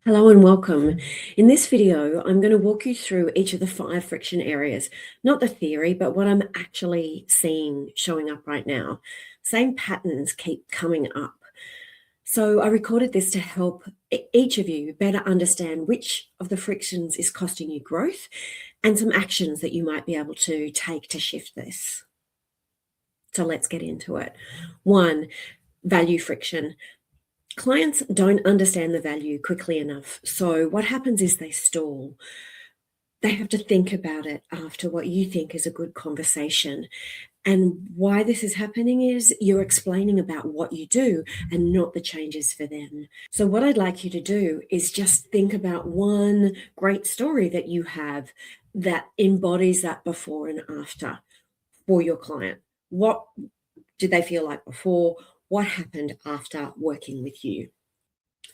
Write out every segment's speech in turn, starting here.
Hello and welcome. In this video, I'm going to walk you through each of the 5 friction areas, not the theory, but what I'm actually seeing showing up right now. Same patterns keep coming up. So I recorded this to help each of you better understand which of the frictions is costing you growth and some actions that you might be able to take to shift this. So let's get into it. 1, value friction. Clients don't understand the value quickly enough. So what happens is they stall. They have to think about it after what you think is a good conversation. And why this is happening is you're explaining about what you do and not the changes for them. So what I'd like you to do is just think about one great story that you have that embodies that before and after for your client. What did they feel like before? What happened after working with you?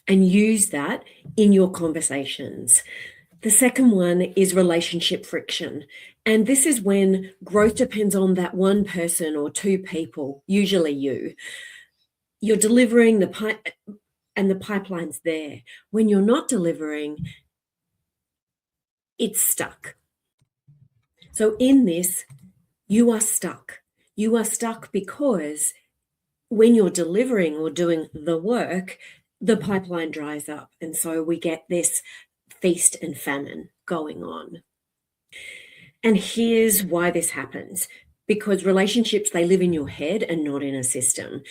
And use that in your conversations. The second one is relationship friction. And this is when growth depends on that one person or two people, usually you. You're delivering the pipe and the pipeline's there. When you're not delivering, it's stuck. So in this, you are stuck. You are stuck because when you're delivering or doing the work, the pipeline dries up. And so we get this feast and famine going on. And here's why this happens. Because relationships, they live in your head and not in a system.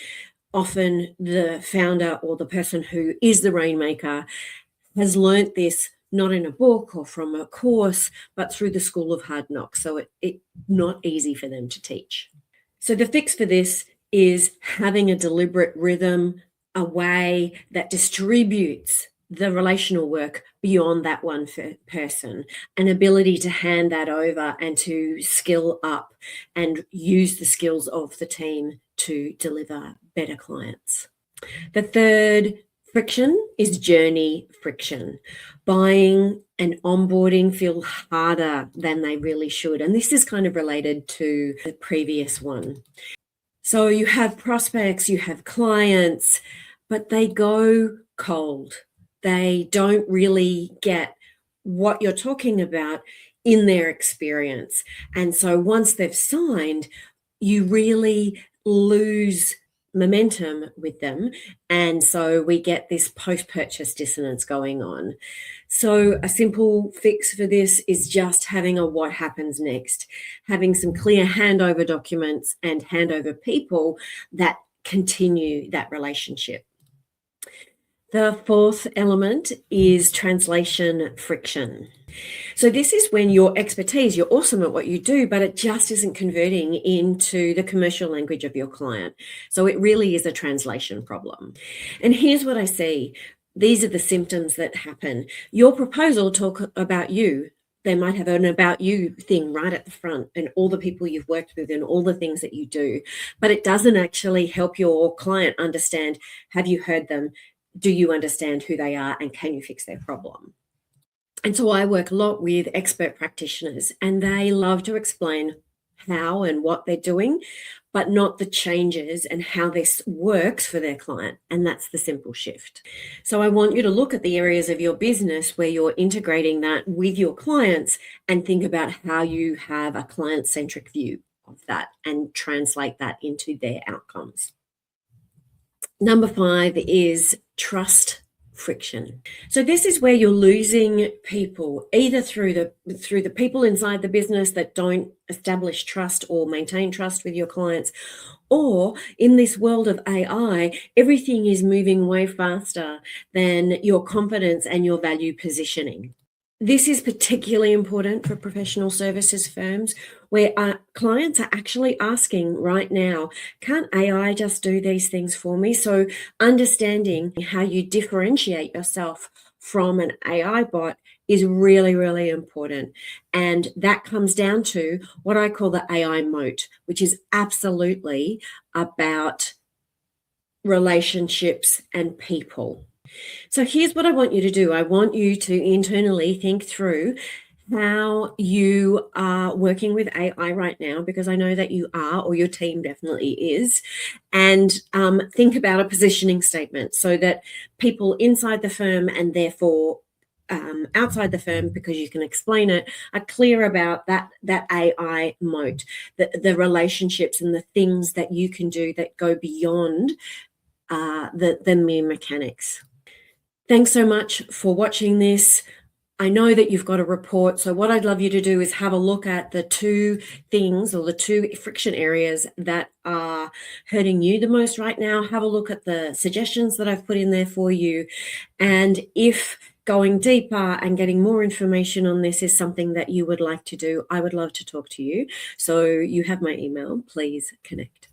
Often the founder or the person who is the rainmaker has learnt this not in a book or from a course, but through the school of hard knocks. So it's not easy for them to teach. So the fix for this is having a deliberate rhythm, a way that distributes the relational work beyond that one person, an ability to hand that over and to skill up and use the skills of the team to deliver better clients. The third friction is journey friction. Buying and onboarding feel harder than they really should. And this is kind of related to the previous one. So you have prospects, you have clients, but they go cold. They don't really get what you're talking about in their experience. And so once they've signed, you really lose momentum with them. And so we get this post-purchase dissonance going on. So a simple fix for this is just having a what happens next, having some clear handover documents and handover people that continue that relationship. The fourth element is translation friction. So this is when your expertise, you're awesome at what you do, but it just isn't converting into the commercial language of your client. So it really is a translation problem. And here's what I see. These are the symptoms that happen. Your proposal talk about you. They might have an about you thing right at the front and all the people you've worked with and all the things that you do, but it doesn't actually help your client understand, have you heard them? Do you understand who they are and can you fix their problem? And so I work a lot with expert practitioners and they love to explain how and what they're doing, but not the changes and how this works for their client. And that's the simple shift. So I want you to look at the areas of your business where you're integrating that with your clients and think about how you have a client-centric view of that and translate that into their outcomes. Number 5 is trust friction. So this is where you're losing people, either through the people inside the business that don't establish trust or maintain trust with your clients, or in this world of AI, everything is moving way faster than your confidence and your value positioning. This is particularly important for professional services firms where our clients are actually asking right now, can't AI just do these things for me? So understanding how you differentiate yourself from an AI bot is really, really important. And that comes down to what I call the AI moat, which is absolutely about relationships and people. So here's what I want you to do. I want you to internally think through how you are working with AI right now, because I know that you are, or your team definitely is, and think about a positioning statement so that people inside the firm and therefore outside the firm, because you can explain it, are clear about that AI moat, the relationships and the things that you can do that go beyond the mere mechanics. Thanks so much for watching this. I know that you've got a report, so what I'd love you to do is have a look at the two things or the two friction areas that are hurting you the most right now. Have a look at the suggestions that I've put in there for you. And if going deeper and getting more information on this is something that you would like to do, I would love to talk to you. So you have my email, please connect.